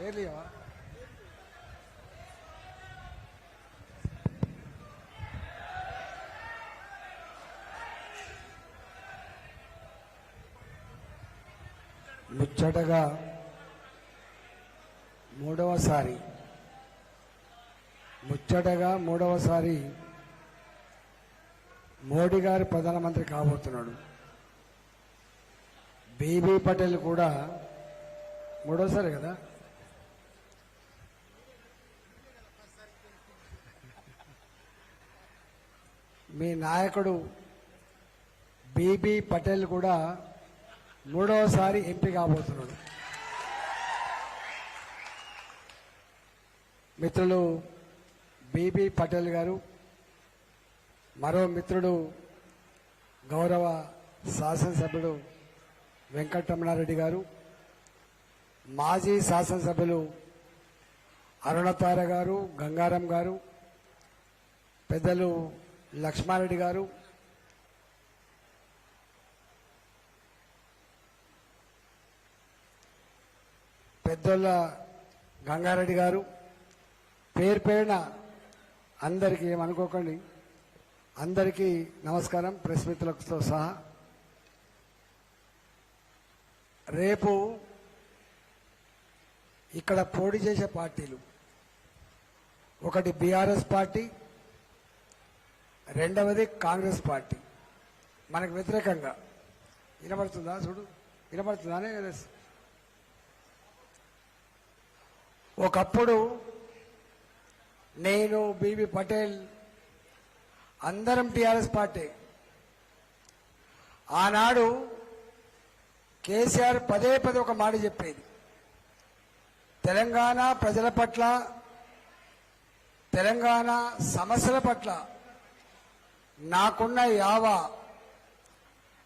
పేర్లియవా ముచ్చటగా మూడవసారి మోడీ గారు ప్రధానమంత్రి కాబోతున్నాడు. బీబీ పటేల్ కూడా మూడోసారి కదా. మీ నాయకుడు బీబీ పటేల్ కూడా మూడవసారి ఎంపీ కాబోతున్నాడు. మిత్రులు బీబీ పటేల్ గారు, మరో మిత్రుడు గౌరవ శాసనసభ్యుడు వెంకటరమణారెడ్డి గారు, మాజీ శాసనసభ్యులు అరుణతార గారు, గంగారం గారు, పెద్దలు లక్ష్మారెడ్డి గారు, పెద్దోళ్ళ గంగారెడ్డి గారు, పేరు పేరున అందరికీ ఏమనుకోకండి, అందరికీ నమస్కారం. ప్రెస్ మిత్రులతో సహా రేపు ఇక్కడ పోటీ చేసే పార్టీలు ఒకటి బీఆర్ఎస్ పార్టీ, రెండవది కాంగ్రెస్ పార్టీ. మనకు వ్యతిరేకంగా వినబడుతుందా? చూడు, వినబడుతుందానే. ఒకప్పుడు నేను, బీబీ పటేల్ అందరం టీఆర్ఎస్ పార్టీ. ఆనాడు కేసీఆర్ పదే ఒక మాట చెప్పేది, తెలంగాణ ప్రజల పట్ల, తెలంగాణ సమస్యల పట్ల నాకున్న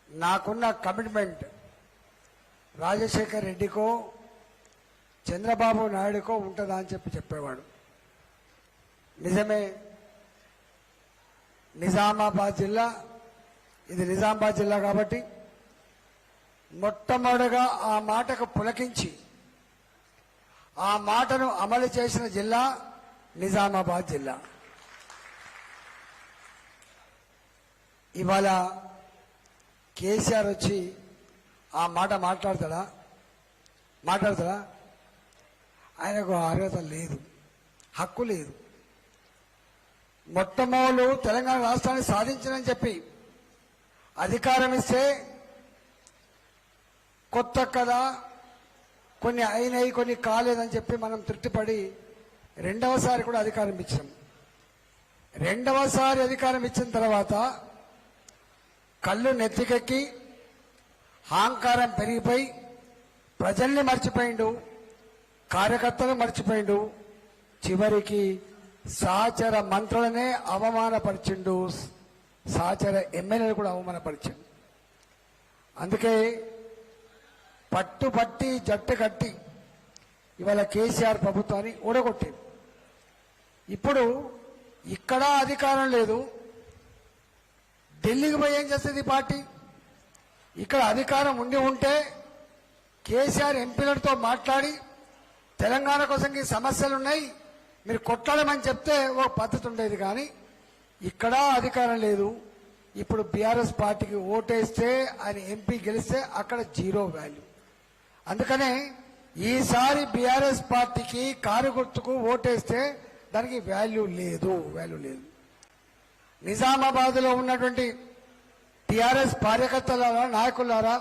నాకున్న కమిట్మెంట్ రాజశేఖర్ రెడ్డికో చంద్రబాబు నాయుడుకో ఉంటుందా అని చెప్పేవాడు. నిజమే. నిజామాబాద్ జిల్లా, ఇది నిజామాబాద్ జిల్లా కాబట్టి మొట్టమొదటిగా ఆ మాటకు పులకించి ఆ మాటను అమలు చేసిన జిల్లా నిజామాబాద్ జిల్లా. ఇవాళ కేసీఆర్ వచ్చి ఆ మాట మాట్లాడతాడా? ఆయనకు అర్హత లేదు, హక్కు లేదు. మొట్టమొదలు తెలంగాణ రాష్ట్రాన్ని సాధించనని చెప్పి అధికారం ఇస్తే కొత్త కదా, కొన్ని అయినాయి కొన్ని కాలేదని చెప్పి మనం తృప్తిపడి రెండవసారి కూడా అధికారం ఇచ్చాం. రెండవసారి అధికారం ఇచ్చిన తర్వాత కళ్ళు నెత్తికెక్కి అహంకారం పెరిగిపోయి ప్రజల్ని మర్చిపోయిండు, కార్యకర్తలు మర్చిపోయిండు, చివరికి సహచర మంత్రులనే అవమానపరిచిండు, సహచర ఎమ్మెల్యేలు కూడా అవమానపరిచిండు. అందుకే పట్టుబట్టి జట్టు కట్టి ఇవాళ కేసీఆర్ ప్రభుత్వాన్ని ఊడగొట్టింది. ఇప్పుడు ఇక్కడ అధికారం లేదు, ఢిల్లీకి పోయి ఏం చేస్తుంది ఈ పార్టీ? ఇక్కడ అధికారం ఉంటే కేసీఆర్ ఎంపీలతో మాట్లాడి తెలంగాణ కోసం ఈ సమస్యలు ఉన్నాయి, మీరు కొట్లాడమని చెప్తే ఓ పద్ధతి ఉండేది. కానీ ఇక్కడ అధికారం లేదు. ఇప్పుడు బీఆర్ఎస్ పార్టీకి ఓటేస్తే ఆయన ఎంపీ గెలిస్తే అక్కడ జీరో వాల్యూ. అందుకనే ఈసారి బీఆర్ఎస్ పార్టీకి కారు గుర్తుకు ఓటేస్తే దానికి వాల్యూ లేదు. నిజామాబాద్లో ఉన్నటువంటి టీఆర్ఎస్ కార్యకర్తలారా, నాయకులారా,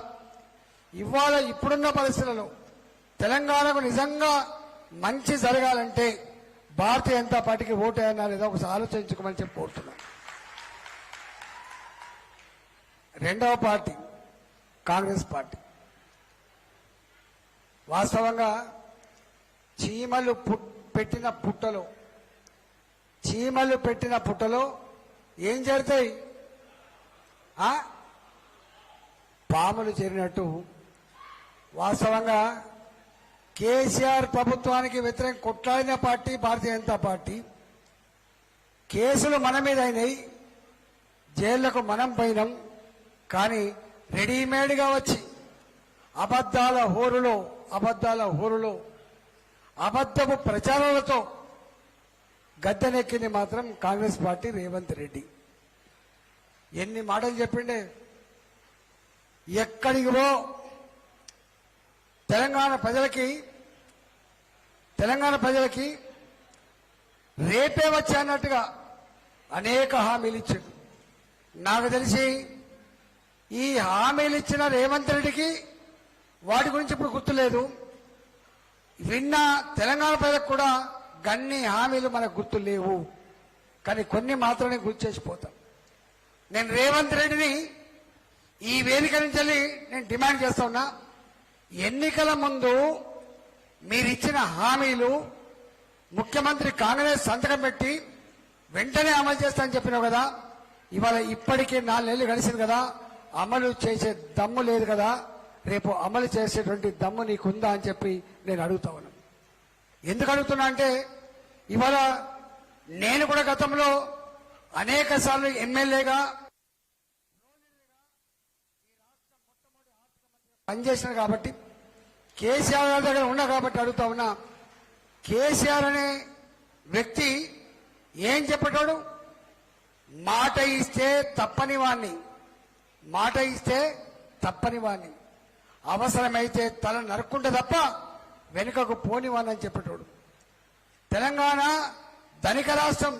ఇవాళ ఇప్పుడున్న పరిస్థితులలో తెలంగాణకు నిజంగా మంచి జరగాలంటే భారతీయ జనతా పార్టీకి ఓటేయన్నా లేదా ఒకసారి ఆలోచించుకోమని చెప్పి కోరుతున్నాను. రెండవ పార్టీ కాంగ్రెస్ పార్టీ. వాస్తవంగా చీమలు పెట్టిన పుట్టలో ఏం జరుగుతాయి? పాములు చేరినట్టు వాస్తవంగా కేసీఆర్ ప్రభుత్వానికి వ్యతిరేకంగా కొట్లాడిన పార్టీ భారతీయ జనతా పార్టీ. కేసులు మన మీద అయినాయి, జైళ్లకు మనం పోయినాం. కానీ రెడీమేడ్గా వచ్చి అబద్ధాల హోరులో అబద్ధపు ప్రచారాలతో గద్దెనెక్కింది మాత్రం కాంగ్రెస్ పార్టీ రేవంత్ రెడ్డి. ఎన్ని మాటలు చెప్పిండే, ఎక్కడికి పో తెలంగాణ ప్రజలకి రేపే వచ్చి అన్నట్టుగా అనేక హామీలు ఇచ్చాడు. నాకు తెలిసి ఈ హామీలు ఇచ్చిన రేవంత్ రెడ్డికి వాటి గురించి ఇప్పుడు గుర్తులేదు. విన్న తెలంగాణ ప్రజలకు కూడా గన్ని హామీలు మనకు గుర్తు లేవు, కానీ కొన్ని మాత్రమే గుర్తు చేసిపోతాం. నేను రేవంత్ రెడ్డిని ఈ వేదిక నుంచి నేను డిమాండ్ చేస్తా ఉన్నా, ఎన్నికల ముందు మీరిచ్చిన హామీలు ముఖ్యమంత్రి కాంగ్రెస్ సంతకం పెట్టి వెంటనే అమలు చేస్తానని చెప్పినావు కదా, ఇవాళ ఇప్పటికే 4 నెలలు గడిచింది కదా, అమలు చేసే దమ్ము లేదు కదా, రేపు అమలు చేసేటువంటి దమ్ము నీకుందా అని చెప్పి నేను అడుగుతా ఉన్నాను. ఎందుకు అడుగుతున్నా అంటే ఇవాళ నేను కూడా గతంలో అనేక సార్లు ఎమ్మెల్యేగా పనిచేసినాను కాబట్టి, కేసీఆర్ గారి దగ్గర ఉన్నా కాబట్టి అడుగుతా ఉన్నా, కేసీఆర్ అనే వ్యక్తి ఏం చెప్పేటోడు? మాట ఇస్తే తప్పని వాణ్ణి, అవసరమైతే తల నరుక్కుంటే తప్ప వెనుకకు పోనివాణ్ణని చెప్పేటోడు. తెలంగాణ ధనిక రాష్ట్రం,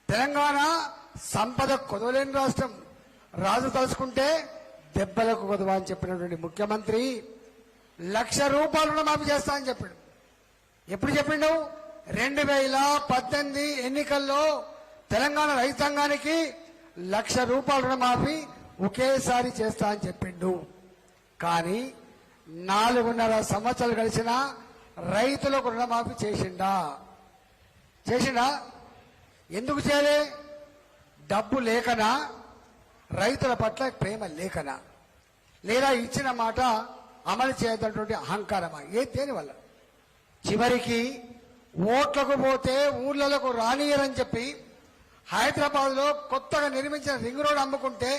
తెలంగాణ సంపద కొదవలేని రాష్ట్రం, రాజు తలుచుకుంటే దెబ్బలకు కొదవా అని చెప్పినటువంటి ముఖ్యమంత్రి ₹1,00,000 రుణమాఫీ చేస్తా అని చెప్పాడు. ఎప్పుడు చెప్పిండు? 2018 ఎన్నికల్లో తెలంగాణ రైతాంగానికి ₹1,00,000 రుణమాఫీ ఒకేసారి చేస్తా అని చెప్పిండు. కానీ 4.5 సంవత్సరాలు గడిచిన రైతులకు రుణమాఫీ చేసిండా? ఎందుకు చేయలే? డబ్బు లేకనా? రైతుల పట్ల ప్రేమ లేకనా? లేదా ఇచ్చిన మాట అమలు చేయదన్నటువంటి అహంకారమా? దేనివల్ల? చివరికి ఓట్లకు పోతే ఊర్లకు రానియరని చెప్పి హైదరాబాద్ లో కొత్తగా నిర్మించిన రింగ్ రోడ్ అమ్ముకుంటే,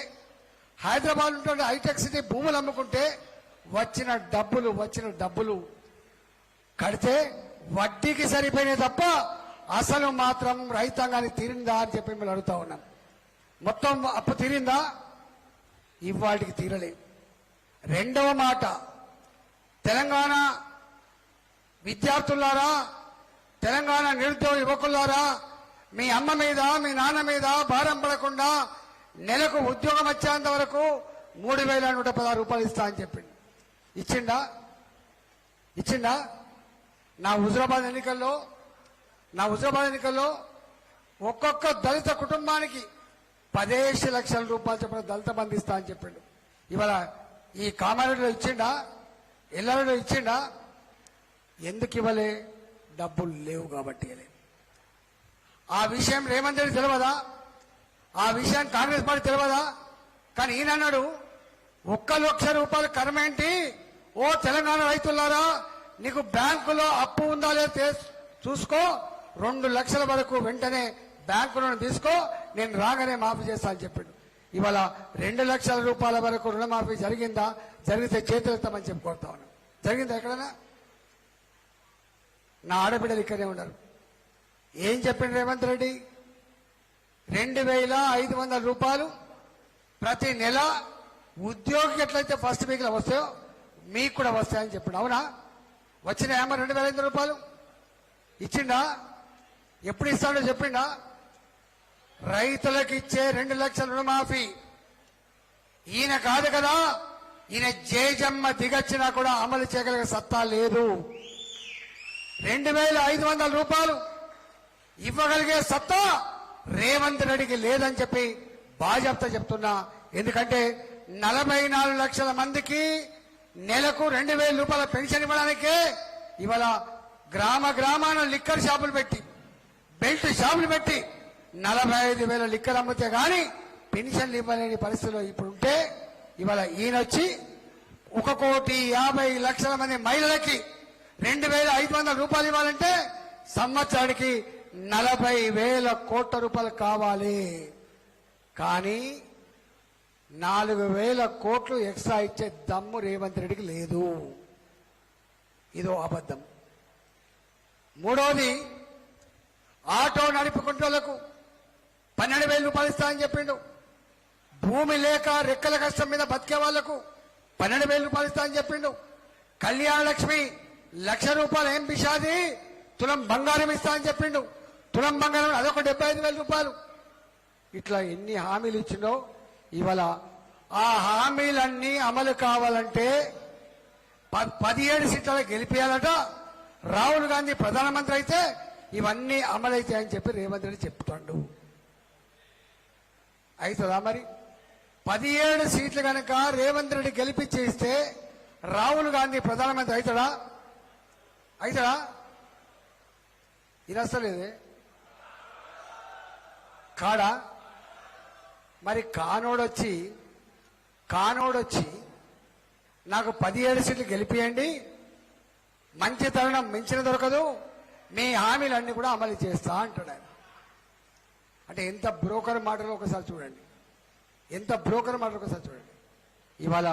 హైదరాబాద్ ఉన్నటువంటి హైటెక్ సిటీ భూములు అమ్ముకుంటే వచ్చిన డబ్బులు కడితే వడ్డీకి సరిపోయినాయి తప్ప అసలు మాత్రం రైతాంగానికి తీరిందా అని చెప్పి మేము అడుగుతా ఉన్నాం. మొత్తం అప్పు తీరిందా? ఇవాటికి తీరలే. రెండవ మాట, తెలంగాణ విద్యార్థులారా, తెలంగాణ నిరుద్యోగ యువకులారా, మీ అమ్మ మీద మీ నాన్న మీద భారం పడకుండా నెలకు ఉద్యోగం వచ్చేంత వరకు ₹3,116 ఇస్తా అని చెప్పింది. ఇచ్చిండా? నా హుజరాబాద్ ఎన్నికల్లో ఒక్కొక్క దళిత కుటుంబానికి 15 లక్షల రూపాయలు చెప్పిన దళిత బంధు ఇస్తా అని చెప్పిండు. ఇవాళ ఈ కామారెడ్డిలో ఇచ్చిండా? ఎల్లారెడ్డిలో ఇచ్చిండా? ఎందుకు ఇవ్వలే? డబ్బులు లేవు కాబట్టి. ఆ విషయం రేవంత్ రెడ్డి తెలియదా? ఆ విషయం కాంగ్రెస్ పార్టీ తెలియదా? కానీ ఈయన అన్నాడు, ₹1,00,000 కరమేంటి? ఓ తెలంగాణ రైతులారా, నీకు బ్యాంకులో అప్పు ఉందా లేదా చూసుకో, 2 లక్షల వరకు వెంటనే బ్యాంకు రుణం తీసుకో, నేను రాగానే మాఫీ చేస్తా అని చెప్పాడు. ఇవాళ ₹2 లక్షల వరకు రుణమాఫీ జరిగిందా? జరిగితే చేతులెత్తామని చెప్పి కోరుతా ఉన్నాను. జరిగిందా ఎక్కడైనా? నా ఆడబిడ్డలు ఇక్కడే ఉన్నారు. ఏం చెప్పిండు రేవంత్ రెడ్డి? ₹2,500 ప్రతి నెల ఉద్యోగికి ఎట్లయితే ఫస్ట్ వీక్లో వస్తాయో మీకు కూడా వస్తాయని చెప్పిండు. అవునా? వచ్చినాయమ్మ ₹2,500? ఇచ్చిండా? ఎప్పుడు ఇస్తాడో చెప్పిండా? రైతులకు ఇచ్చే 2 లక్షల రుణమాఫీ ఈయన కాదు కదా, ఈయన జేజమ్మ దిగచ్చినా కూడా అమలు చేయగలిగే సత్తా లేదు. ₹2,500 ఇవ్వగలిగే సత్తా రేవంత్ రెడ్డికి లేదని చెప్పి బాజాప్తా చెప్తున్నా. ఎందుకంటే 44 లక్షల మందికి నెలకు ₹2,000 పెన్షన్ ఇవ్వడానికే ఇవాళ గ్రామాన లిక్కర్ షాపులు పెట్టి, బెల్ట్ షాపులు పెట్టి 45,000 లిక్కర్ అమ్మితే గాని పెన్షన్లు ఇవ్వలేని పరిస్థితిలో ఇప్పుడు ఉంటే, ఇవాళ ఈయనొచ్చి 1,50,00,000 మంది మహిళలకి ₹2,500 ఇవ్వాలంటే సంవత్సరానికి ₹40,000 కోట్ల కావాలి. కానీ 4,000 కోట్లు ఎక్స్ట్రా ఇచ్చే దమ్ము రేవంత్ రెడ్డికి లేదు. ఇదో అబద్ధం. మూడోది ఆటో నడుపుకుంటోళ్లకు 12,000 రూపాయలు ఇస్తా అని చెప్పిండు. భూమి లేక రెక్కల కష్టం మీద బతికే వాళ్లకు 12,000 రూపాయలు ఇస్తా అని చెప్పిండు. కళ్యాణ లక్ష్మి 1,00,000 రూపాయలు ఏం పిషాది తులం బంగారం ఇస్తా అని చెప్పిండు. తులం బంగారం అదొక 75,000 రూపాయలు. ఇట్లా ఎన్ని హామీలు ఇచ్చిండో ఇవాళ ఆ హామీలన్నీ అమలు కావాలంటే 17 సీట్ల గెలిపియాలట. రాహుల్ గాంధీ ప్రధానమంత్రి అయితే ఇవన్నీ అమలైతాయని చెప్పి రేవంత్ రెడ్డి చెప్తాడు. అవుతుందా మరి? 17 సీట్లు కనుక రేవంత్ రెడ్డి గెలిపించి ఇస్తే రాహుల్ గాంధీ ప్రధానమంత్రి అవుతాడా? అవుతాడా? ఇది అసలేదే కాడా? మరి కానోడొచ్చి నాకు 17 సీట్లు గెలిపియండి, మంచి తరుణం మించిన దొరకదు, మీ హామీలన్నీ కూడా అమలు చేస్తా అంటాడు ఆయన. అంటే ఎంత బ్రోకర్ మాటలు ఒకసారి చూడండి, ఎంత బ్రోకర్ మాటలు ఒకసారి చూడండి. ఇవాళ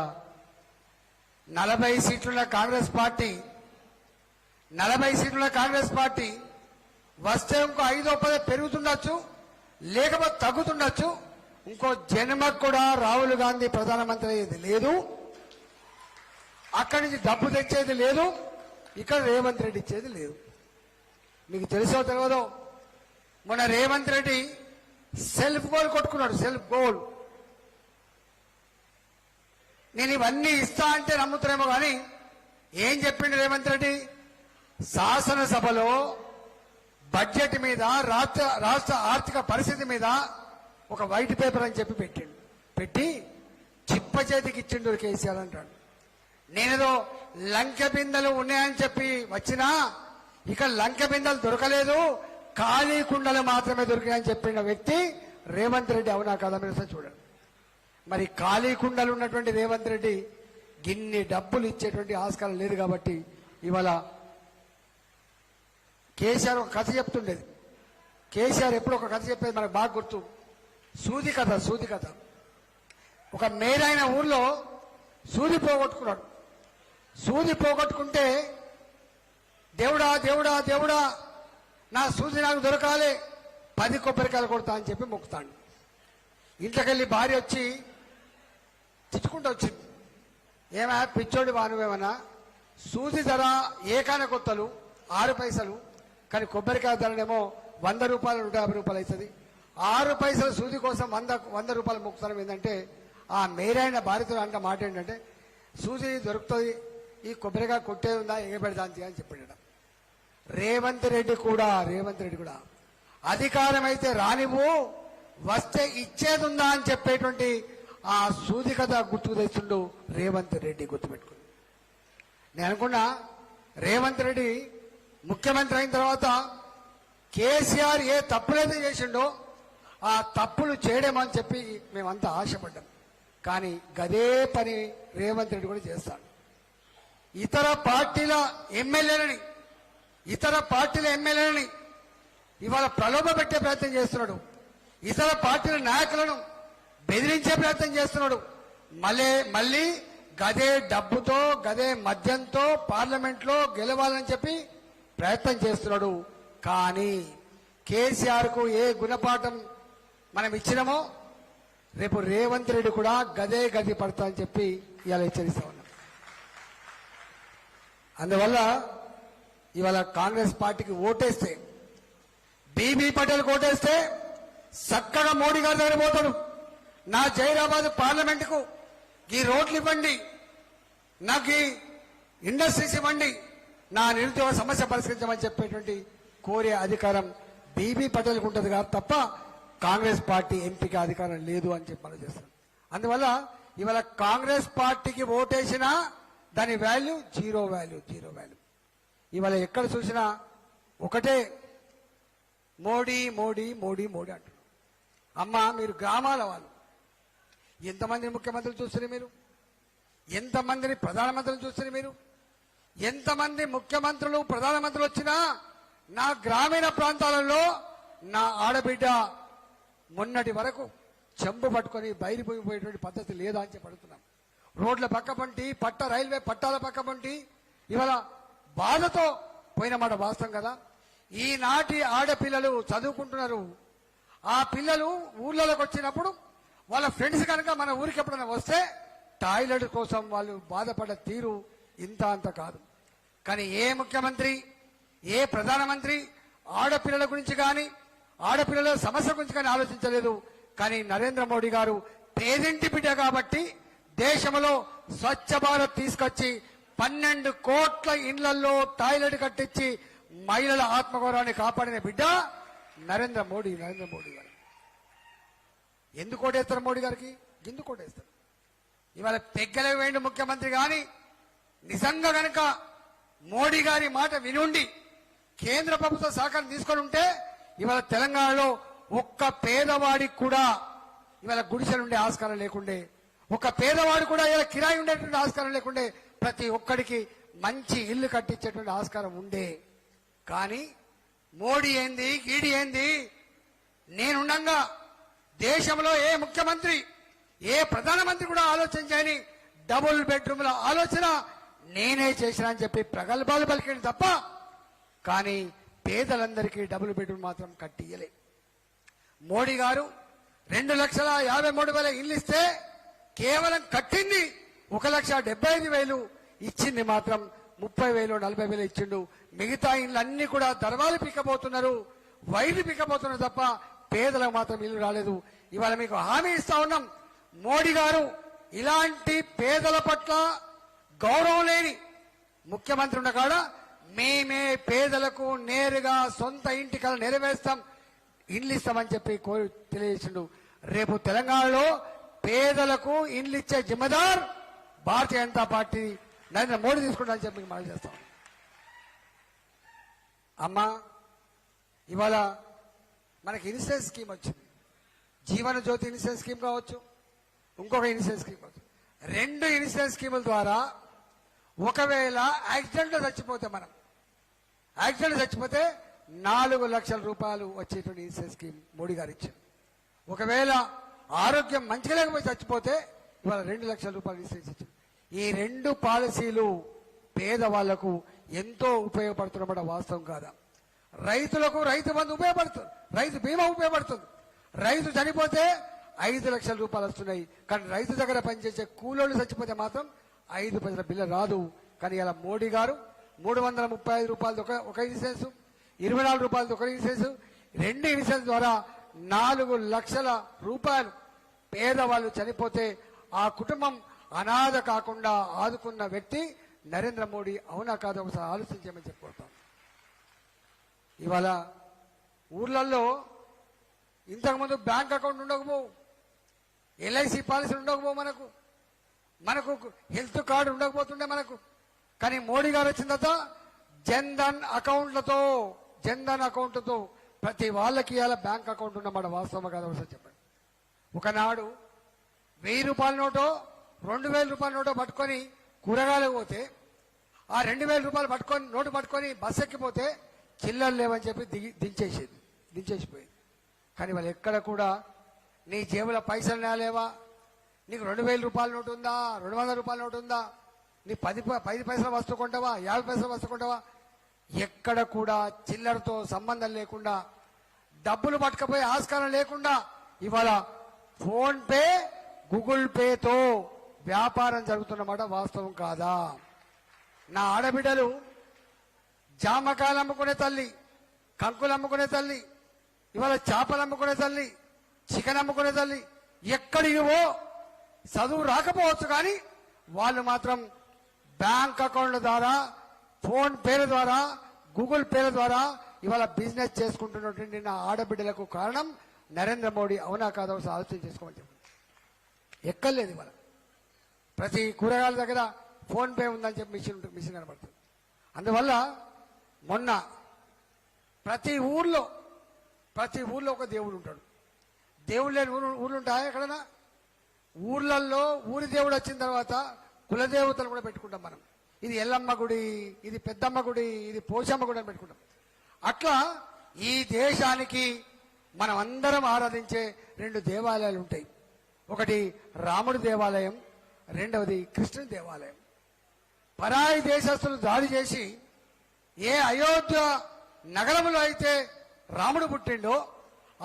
40 సీట్లున్న కాంగ్రెస్ పార్టీ వస్తే ఇంకో 5-10 పెరుగుతుండొచ్చు, లేకపోతే తగ్గుతుండొచ్చు. ఇంకో జన్మకు కూడా రాహుల్ గాంధీ ప్రధానమంత్రి అయ్యేది లేదు, అక్కడి నుంచి డబ్బు తెచ్చేది లేదు, ఇక్కడ రేవంత్ రెడ్డి ఇచ్చేది లేదు. మీకు తెలుసో తెలియదో మొన్న రేవంత్ రెడ్డి సెల్ఫ్ గోల్ కొట్టుకున్నాడు. Self goal. నేను ఇవన్నీ ఇస్తా అంటే నమ్ముతారేమో కానీ ఏం చెప్పిండు రేవంత్ రెడ్డి? శాసనసభలో బడ్జెట్ మీద రాష్ట్ర ఆర్థిక పరిస్థితి మీద ఒక వైట్ పేపర్ అని చెప్పి పెట్టి చిప్ప చేతికి ఇచ్చిండు కేసీఆర్ అంటాడు. నేనేదో లంక బిందెలు ఉన్నాయని చెప్పి వచ్చినా ఇక లంక బిందెలు దొరకలేదు, ఖాళీ కుండలు మాత్రమే దొరికాయని చెప్పిన వ్యక్తి రేవంత్ రెడ్డి. అవునా కదా? మీరు చూడండి. మరి ఖాళీ కుండలు ఉన్నటువంటి రేవంత్ రెడ్డి గిన్ని డబ్బులు ఇచ్చేటువంటి ఆస్కారం లేదు. కాబట్టి ఇవాళ కేసీఆర్ ఒక కథ చెప్తుండేది. కేసీఆర్ ఎప్పుడు ఒక కథ చెప్పేది మనకు బాగా గుర్తు. సూది కథ. ఒక మేరైన ఊర్లో సూది పోగొట్టుకున్నాడు. సూది పోగొట్టుకుంటే దేవుడా నా సూది నాకు దొరకాలి, 10 కొబ్బరికాయలు కొడతా అని చెప్పి మొక్కుతాడు. ఇంట్లోకెళ్ళి భార్య వచ్చి తిట్టుకుంటూ వచ్చింది. ఏమా పిచ్చోడి వానువేమన్నా, సూది ధర ఏకాన కొత్తలు 6 పైసలు, కానీ కొబ్బరికాయ ధరనేమో 100 రూపాయలు 150 రూపాయలు అవుతుంది. 6 పైసల సూది కోసం 100 రూపాయలు మొక్కుతాం. ఏంటంటే ఆ మేరైన భార్యతో అంట మాట ఏంటంటే, సూది దొరుకుతుంది, ఈ కొబ్బరికాయ కొట్టేది ఉందా ఎగబెడదా అని చెప్పాడు. రేవంత్ రెడ్డి కూడా అధికారం అయితే రానివ్వు, వస్తే ఇచ్చేది ఉందా అని చెప్పేటువంటి ఆ సూది కథ గుర్తుకు తెస్తుండు రేవంత్ రెడ్డి. గుర్తుపెట్టుకుని నేను అనుకున్నా రేవంత్ రెడ్డి ముఖ్యమంత్రి అయిన తర్వాత కేసీఆర్ ఏ తప్పులైతే చేసిండో ఆ తప్పులు చేయడమని చెప్పి మేమంతా ఆశపడ్డాం. కానీ గదే పని రేవంత్ రెడ్డి కూడా చేస్తాడు. ఇతర పార్టీల ఎమ్మెల్యేలని ఇవాళ ప్రలోభ పెట్టే ప్రయత్నం చేస్తున్నాడు. ఇతర పార్టీల నాయకులను బెదిరించే ప్రయత్నం చేస్తున్నాడు. మళ్ళీ గదే డబ్బుతో గదే మద్యంతో పార్లమెంట్లో గెలవాలని చెప్పి ప్రయత్నం చేస్తున్నాడు. కానీ కేసీఆర్ కు ఏ గుణపాఠం మనం ఇచ్చినామో రేపు రేవంత్ రెడ్డి కూడా గదే గది పడతా అని చెప్పి ఇవాళ హెచ్చరిస్తా ఉన్నాం. అందువల్ల ఇవాళ కాంగ్రెస్ పార్టీకి ఓటేస్తే, బీబీ పటేల్ ఓటేస్తే చక్కగా మోడీ గారి దగ్గర పోతాడు. నా జైరాబాద్ పార్లమెంటుకు ఈ రోడ్లు ఇవ్వండి, నాకు ఈ ఇండస్ట్రీస్ ఇవ్వండి, నా నిరుద్యోగ సమస్య పరిష్కరించమని చెప్పేటువంటి కోరే అధికారం బీబీ పటేల్కి ఉంటుంది కాదు తప్ప కాంగ్రెస్ పార్టీ ఎంపీకి అధికారం లేదు అని చెప్పి మనం చేస్తాం. అందువల్ల ఇవాళ కాంగ్రెస్ పార్టీకి ఓటేసినా దాని వాల్యూ జీరో వాల్యూ. ఇవాళ ఎక్కడ చూసినా ఒకటే మోడీ అంటారు. అమ్మ మీరు గ్రామాల వాళ్ళు, ఎంతమంది ముఖ్యమంత్రులు చూస్తారు మీరు? ఎంతమందిని ప్రధానమంత్రులు చూస్తారు మీరు? ఎంతమంది ముఖ్యమంత్రులు ప్రధానమంత్రులు వచ్చినా నా గ్రామీణ ప్రాంతాలలో నా ఆడబిడ్డ మొన్నటి వరకు చెంబు పట్టుకొని బయలుపోయిపోయేటువంటి పద్ధతి లేదా అని చెప్పి అడుగుతున్నాం. రోడ్ల పక్క పంటి రైల్వే పట్టాల పక్క పంటి ఇవాళ బాధతో పోయిన మాట వాస్తవం కదా. ఈనాటి ఆడపిల్లలు చదువుకుంటున్నారు. ఆ పిల్లలు ఊర్లలోకి వచ్చినప్పుడు వాళ్ళ ఫ్రెండ్స్ కనుక మన ఊరికి ఎప్పుడైనా వస్తే టాయిలెట్ కోసం వాళ్ళు బాధపడ్డ తీరు ఇంత అంత కాదు. కానీ ఏ ముఖ్యమంత్రి, ఏ ప్రధానమంత్రి ఆడపిల్లల గురించి కానీ ఆడపిల్లల సమస్య గురించి కానీ ఆలోచించలేదు. కానీ నరేంద్ర మోడీ గారు పేదింటి బిడ్డ కాబట్టి దేశంలో స్వచ్ఛ భారత్ తీసుకొచ్చి 12 కోట్ల ఇండ్లలో టాయిలెట్ కట్టించి మహిళల ఆత్మగౌరవాన్ని కాపాడిన బిడ్డ నరేంద్ర మోడీ గారు. ఎందుకు ఓటేస్తారు మోడీ గారికి? ఎందుకు ఓటేస్తారు? ఇవాళ పెగ్గలకు వేయండి ముఖ్యమంత్రి గాని నిజంగా గనక మోడీ గారి మాట వినుండి కేంద్ర ప్రభుత్వ సహకారం తీసుకొని ఉంటే ఇవాళ తెలంగాణలో ఒక్క పేదవాడికి కూడా ఇవాళ గుడిసెలుండే ఆస్కారం లేకుండే, ఒక పేదవాడు కూడా ఇలా కిరాయి ఉండేటువంటి ఆస్కారం లేకుండే, ప్రతి ఒక్కడికి మంచి ఇల్లు కట్టించేటువంటి ఆస్కారం ఉండే. కానీ మోడీ ఏంది, గీడి ఏంది, నేనుండగా దేశంలో ఏ ముఖ్యమంత్రి, ఏ ప్రధానమంత్రి కూడా ఆలోచన చేయని డబుల్ బెడ్రూమ్ల ఆలోచన నేనే చేసిన అని చెప్పి ప్రగల్భాలు పలికింది తప్ప కానీ పేదలందరికీ డబుల్ బెడ్రూమ్ మాత్రం కట్టియలే. మోడీ గారు 2,53,000 ఇల్లు ఇస్తే కేవలం కట్టింది 1,75,000, ఇచ్చింది మాత్రం 30,000 40,000 ఇచ్చిండు. మిగతా ఇళ్ళు అన్ని కూడా దర్వాలు పిక్కబోతున్నారు, వైర్లు పిక్కబోతున్నారు తప్ప పేదలకు మాత్రం ఇల్లు రాలేదు. ఇవాళ మీకు హామీ ఇస్తా ఉన్నాం, మోడీ గారు ఇలాంటి పేదల పట్ల గౌరవం లేని ముఖ్యమంత్రి ఉన్న కాడ మేమే పేదలకు నేరుగా సొంత ఇంటికలు నెరవేర్స్తాం, ఇండ్లు ఇస్తామని చెప్పి తెలియజేసిండు. రేపు తెలంగాణలో పేదలకు ఇండ్లు ఇచ్చే జిమ్మదార్ భారతీయ జనతా పార్టీ నరేంద్ర మోడీ తీసుకుంటారని చెప్పి మనం చేస్తాం. అమ్మా ఇవాళ మనకి ఇన్సూరెన్స్ స్కీమ్ వచ్చింది, జీవన జ్యోతి ఇన్సూరెన్స్ స్కీమ్ కావచ్చు, ఇంకొక ఇన్సూరెన్స్ స్కీమ్ కావచ్చు. 2 ఇన్సూరెన్స్ స్కీముల ద్వారా ఒకవేళ యాక్సిడెంట్లో చచ్చిపోతే మనం యాక్సిడెంట్ చచ్చిపోతే 4 లక్షల రూపాయలు వచ్చేటువంటి ఇన్సూరెన్స్ స్కీమ్ మోడీ గారు ఇచ్చారు. ఒకవేళ ఆరోగ్యం మంచిగా లేకపోతే చచ్చిపోతే ఇవాళ 2 లక్షల రూపాయలు ఇన్సూరెన్స్ ఇచ్చారు. ఈ 2 పాలసీలు పేదవాళ్లకు ఎంతో ఉపయోగపడుతున్నమాట వాస్తవం కాదా? రైతులకు రైతు బంధు ఉపయోగపడుతుంది, రైతు బీమా ఉపయోగపడుతుంది. రైతు చనిపోతే 5 లక్షల రూపాయలు వస్తున్నాయి. కానీ రైతు దగ్గర పనిచేసే కూలోళ్ళు చచ్చిపోతే మాత్రం 5 పైసల బిల్లు రాదు. కానీ ఇలా మోడీ గారు 335 రూపాయలది ఒక ఇన్సూరెన్స్, 24 రూపాయలది ఒక ఇన్సూరెన్స్, 2 ఇన్సూరెన్స్ ద్వారా 4 లక్షల రూపాయలు పేదవాళ్ళు చనిపోతే ఆ కుటుంబం అనాథ కాకుండా ఆదుకున్న వ్యక్తి నరేంద్ర మోడీ. అవునా కాదు ఒకసారి ఆలోచించమని చెప్పుకుంటాం. ఇవాళ ఊర్లలో ఇంతకుముందు బ్యాంక్ అకౌంట్ ఉండకపోవు, ఎల్ఐసి పాలసీ ఉండకపోవు, మనకు హెల్త్ కార్డు ఉండకపోతుండే మనకు. కానీ మోడీ గారు వచ్చిన తర్వాత జన్ధన్ అకౌంట్తో ప్రతి వాళ్ళకి ఇవాళ బ్యాంక్ అకౌంట్ ఉన్నమాట. వాస్తవం కాదు ఒకసారి చెప్పండి. ఒకనాడు 1000 రూపాయల నోటో 2000 రూపాయల నోటో పట్టుకొని కూరగాయలు పోతే ఆ 2000 రూపాయలు నోటు పట్టుకొని బస్ ఎక్కిపోతే చిల్లలు లేవని చెప్పి దించేసిపోయింది. కానీ వాళ్ళు ఎక్కడ కూడా నీ జేబుల పైసలు నేలేవా, నీకు 2000 రూపాయల నోటు ఉందా, 200 రూపాయల నోటు ఉందా, నీ 10 పైసల వస్తువు కొంటావా, 50 పైసల వస్తువు కొంటావా, ఎక్కడ కూడా చిల్లరతో సంబంధం లేకుండా డబ్బులు పట్టుకపోయే ఆస్కారం లేకుండా ఇవాళ ఫోన్ పే గూగుల్ పేతో వ్యాపారం జరుగుతున్నమాట. వాస్తవం కాదా? నా ఆడబిడ్డలు జామకాయలు అమ్ముకునే తల్లి, కంకులు అమ్ముకునే తల్లి, ఇవాళ చేపలు అమ్ముకునే తల్లి, చికెన్ అమ్ముకునే తల్లి, ఎక్కడివో చదువు రాకపోవచ్చు కానీ వాళ్ళు మాత్రం బ్యాంక్ అకౌంట్ల ద్వారా, ఫోన్ పేల ద్వారా, గూగుల్ పేల ద్వారా ఇవాళ బిజినెస్ చేసుకుంటున్నటువంటి నా ఆడబిడ్డలకు కారణం నరేంద్ర మోడీ. అవునా కాదా ఒకసారి ఆలోచన చేసుకోమని చెప్పండి. ఎక్కర్లేదు ఇవాళ ప్రతి కూరగాయల దగ్గర ఫోన్ పే ఉందని చెప్పి మిషన్ కనబడుతుంది. అందువల్ల మొన్న ప్రతి ఊర్లో ఒక దేవుడు ఉంటాడు. దేవుడు లేని ఊర్లు ఉంటాయా ఎక్కడన్నా? ఊర్లలో ఊరి దేవుడు వచ్చిన తర్వాత కులదేవతలు కూడా పెట్టుకుంటాం మనం. ఇది ఎల్లమ్మ గుడి, ఇది పెద్దమ్మ గుడి, ఇది పోషమ్మ గుడి అని పెట్టుకుంటాం. అట్లా ఈ దేశానికి మనం అందరం ఆరాధించే 2 దేవాలయాలు ఉంటాయి. ఒకటి రాముడి దేవాలయం, రెండవది కృష్ణుడి దేవాలయం. పరాయి దేశస్తులు దాడి చేసి ఏ అయోధ్య నగరంలో అయితే రాముడు పుట్టిండో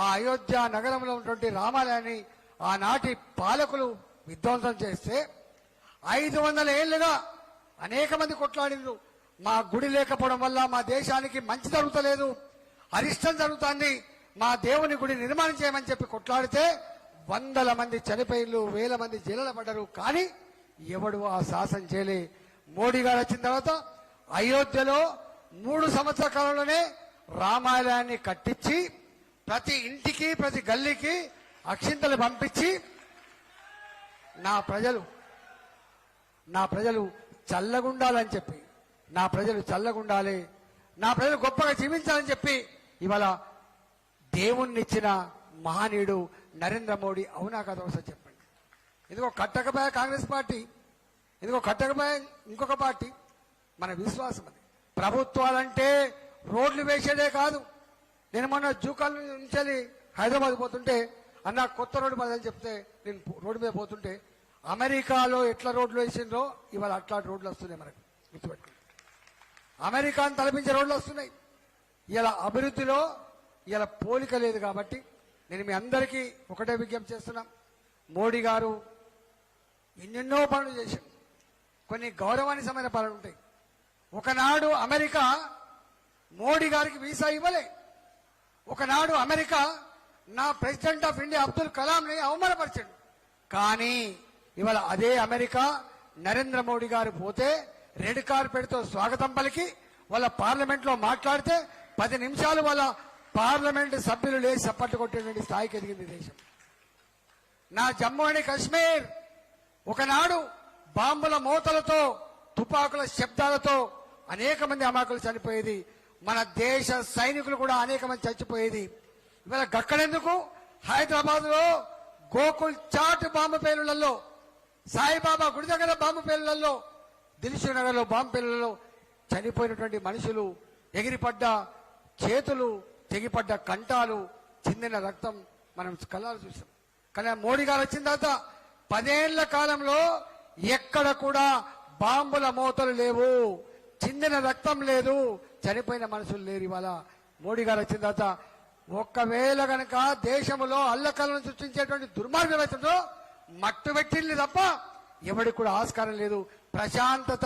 ఆ అయోధ్య నగరంలో ఉన్నటువంటి రామాలయాన్ని ఆనాటి పాలకులు విధ్వంసం చేస్తే 500 ఏళ్లుగా అనేక మంది కొట్లాడిండ్రు. మా గుడి లేకపోవడం వల్ల మా దేశానికి మంచి జరుగుతలేదు, అరిష్టం జరుగుతుంది, మా దేవుని గుడి నిర్మాణం చేయమని చెప్పి కొట్లాడితే 100 మంది చనిపోయిళ్ళు, 1000 మంది జైలులో పడ్డారు. కానీ ఎవడు ఆ శాసనం చేయలే. మోడీ గారు వచ్చిన తర్వాత అయోధ్యలో 3 సంవత్సరాల కాలంలోనే రామాలయాన్ని కట్టించి ప్రతి ఇంటికి ప్రతి గల్లీకి అక్షింతలు పంపించి నా ప్రజలు చల్లగుండాలని చెప్పి, నా ప్రజలు చల్లగుండాలి, నా ప్రజలు గొప్పగా జీవించాలని చెప్పి ఇవాళ దేవుణ్ణిచ్చిన మహనీయుడు నరేంద్ర మోడీ. అవునా కదా ఒకసారి చెప్పండి. ఇదిగో కట్టకపోయా కాంగ్రెస్ పార్టీ, ఇదిగో కట్టకపోయా ఇంకొక పార్టీ. మన విశ్వాసం అది. ప్రభుత్వాలంటే రోడ్లు వేసేదే కాదు. నేను మొన్న జూకాల నుంచి హైదరాబాద్ పోతుంటే అన్న కొత్త రోడ్డు పదని చెప్తే నేను రోడ్డు మీద పోతుంటే అమెరికాలో ఎట్లా రోడ్లు వేసిండ్రో ఇవాళ అట్లాంటి రోడ్లు వస్తున్నాయి. మనకు గుర్తుపెట్టుకోండి, అమెరికాను తలపించే రోడ్లు వస్తున్నాయి. ఇలా అభివృద్ధిలో ఇలా పోలిక లేదు. కాబట్టి నేను మీ అందరికీ ఒకటే విజ్ఞప్తి చేస్తున్నా. మోడీ గారు ఎన్నెన్నో పనులు చేశారు. కొన్ని గౌరవాన్వితమైన పనులు ఉంటాయి. ఒకనాడు అమెరికా మోడీ గారికి వీసా ఇవ్వలే. ఒకనాడు అమెరికా నా ప్రెసిడెంట్ ఆఫ్ ఇండియా అబ్దుల్ కలాంని అవమానపరిచాడు. కానీ ఇవాళ అదే అమెరికా నరేంద్ర మోడీ గారు పోతే రెడ్ కార్పెట్ తో స్వాగతం పలికి వాళ్ళ పార్లమెంట్ లో మాట్లాడితే 10 నిమిషాలు వాళ్ళ పార్లమెంట్ సభ్యులు లేచి చప్పట్లు కొట్టేటువంటి స్థాయికి ఎదిగింది దేశం. నా జమ్మూ అండ్ కాశ్మీర్ ఒకనాడు బాంబుల మోతలతో తుపాకుల శబ్దాలతో అనేక మంది అమాయకులు చనిపోయేది. మన దేశ సైనికులు కూడా అనేక మంది చచ్చిపోయేది. ఇవాళ గక్కడెందుకు హైదరాబాద్ లో గోకుల్ చాట్ బాంబు పేలుళ్లలో, సాయిబాబా గుడి దగ్గర బాంబు పేలుళ్లలో, దిల్షుక్ నగర్ లో బాంబు పేలుళ్లలో చనిపోయినటువంటి మనుషులు, ఎగిరిపడ్డ చేతులు, తెగిపడ్డ కంఠాలు, చిందిన రక్తం మనం కళ్ళారు చూసాం. కానీ మోడీ గారు వచ్చిన తర్వాత 10 ఏళ్ల కాలంలో ఎక్కడ కూడా బాంబుల మోతలు లేవు, చిందిన రక్తం లేదు, చనిపోయిన మనుషులు లేరు. ఇవాళ మోడీ గారు వచ్చిన తర్వాత ఒక్కవేళ గనక దేశంలో అల్లకలను సృష్టించేటువంటి దుర్మార్గం అవుతుందో మట్టు పెట్టింది తప్ప ఎవరికి కూడా ఆస్కారం లేదు. ప్రశాంతత,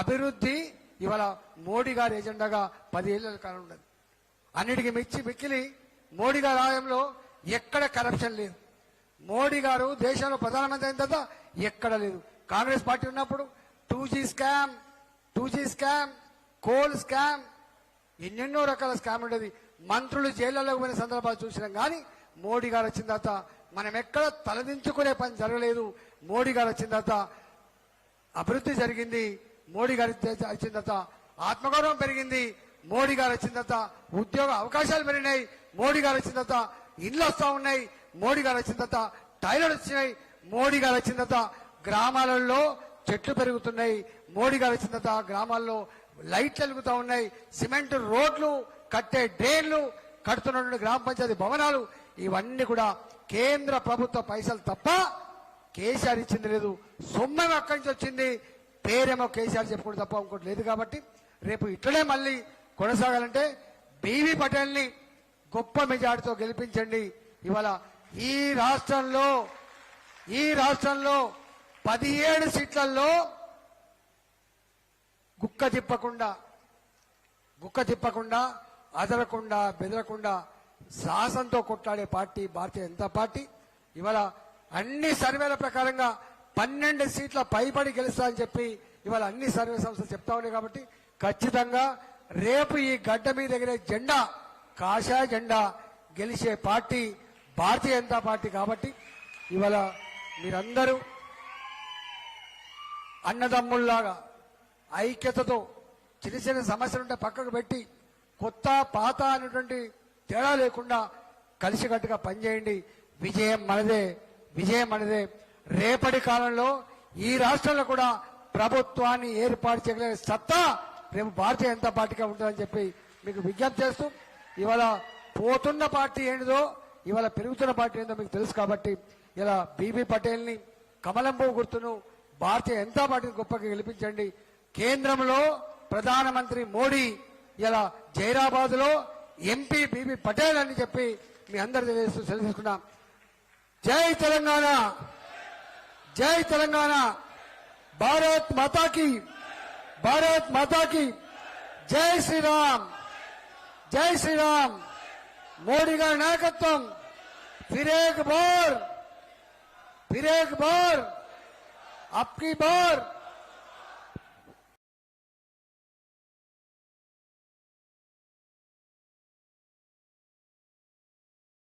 అభివృద్ధి ఇవాళ మోడీ గారి ఎజెండాగా 10 ఏళ్ల కాలం ఉన్నది. అన్నిటికీ మిక్కిలి మోడీ గారి ఆయంలో ఎక్కడ కరప్షన్ లేదు. మోడీ గారు దేశంలో ప్రధానమంత్రి అయిన తర్వాత ఎక్కడ లేదు. కాంగ్రెస్ పార్టీ ఉన్నప్పుడు 2G స్కామ్, కోల్ స్కామ్, ఎన్నెన్నో రకాల స్కామ్ ఉండేది. మంత్రులు జైళ్లలో పోయిన సందర్భాలు చూసినాం. కానీ మోడీ గారు వచ్చిన తర్వాత మనం ఎక్కడ తలదించుకునే పని జరగలేదు. మోడీ గారు వచ్చిన తర్వాత అభివృద్ధి జరిగింది. మోడీ గారు వచ్చిన తర్వాత ఆత్మగౌరవం పెరిగింది. మోడీ గారు వచ్చిన తర్వాత ఉద్యోగ అవకాశాలు పెరిగినాయి. మోడీ గారు వచ్చిన తర్వాత ఇండ్లు వస్తా ఉన్నాయి. మోడీ గారు వచ్చిన తర్వాత టాయిలెట్ వచ్చినాయి. మోడీ గారు వచ్చిన తర్వాత గ్రామాలలో చెట్లు పెరుగుతున్నాయి. మోడీ గారు వచ్చిన తర్వాత గ్రామాల్లో లైట్లు వెలుగుతా ఉన్నాయి. సిమెంట్ రోడ్లు, కట్టే డ్రైన్లు, కడుతున్నటువంటి గ్రామ పంచాయతీ భవనాలు, ఇవన్నీ కూడా కేంద్ర ప్రభుత్వ పైసలు తప్ప కేసీఆర్ ఇచ్చింది లేదు. సొమ్మేమో అక్కడి నుంచి వచ్చింది, పేరేమో కేసీఆర్ చెప్పుకోవడం తప్ప ఇంకోటి లేదు. కాబట్టి రేపు ఇట్లనే మళ్ళీ కొనసాగాలంటే బీవీ పటేల్ని గొప్ప మెజార్టీతో గెలిపించండి. ఇవాళ ఈ రాష్ట్రంలో 17 సీట్లలో గుక్క తిప్పకుండా అదరకుండా బెదరకుండా సాహసంతో కొట్లాడే పార్టీ భారతీయ జనతా పార్టీ. ఇవాళ అన్ని సర్వేల ప్రకారంగా 12 సీట్ల పైబడి గెలుస్తారని చెప్పి ఇవాళ అన్ని సర్వే సంస్థలు చెప్తా ఉన్నాయి. కాబట్టి ఖచ్చితంగా రేపు ఈ గడ్డ మీద ఎగిరే జెండా, కాషాయ జెండా గెలిచే పార్టీ భారతీయ జనతా పార్టీ. కాబట్టి ఇవాళ మీరందరూ అన్నదమ్ముల్లాగా ఐక్యతతో చిన్న చిన్న సమస్యలుంటే పక్కకు పెట్టి కొత్త పాత అనేటువంటి తేడా లేకుండా కలిసికట్టుగా పనిచేయండి. విజయం మనదే. రేపటి కాలంలో ఈ రాష్ట్రంలో కూడా ప్రభుత్వాన్ని ఏర్పాటు చేయగలిగే సత్తా రేపు భారతీయ జనతా పార్టీగా ఉంటుందని చెప్పి మీకు విజ్ఞప్తి చేస్తూ, ఇవాళ పోతున్న పార్టీ ఏంటిదో, ఇవాళ పెరుగుతున్న పార్టీ ఏందో మీకు తెలుసు. కాబట్టి ఇలా బీబీ పటేల్ని, కమలం పువ్వు గుర్తును భారతీయ జనతా పార్టీని గొప్పగా గెలిపించండి. కేంద్రంలో ప్రధానమంత్రి మోడీ ఇలా జైరాబాద్ లో ఎంపీ బీబీ పటేల్ అని చెప్పి మీ అందరి తెలుసుకున్నాం. జై తెలంగాణ, జై తెలంగాణ, భారత్ మాతాకి, భారత్ మాతాకి, జై శ్రీరామ్, జై శ్రీరామ్. మోడీ గారి నాయకత్వం ఫిర్ ఏక్ బార్, అబ్కి బార్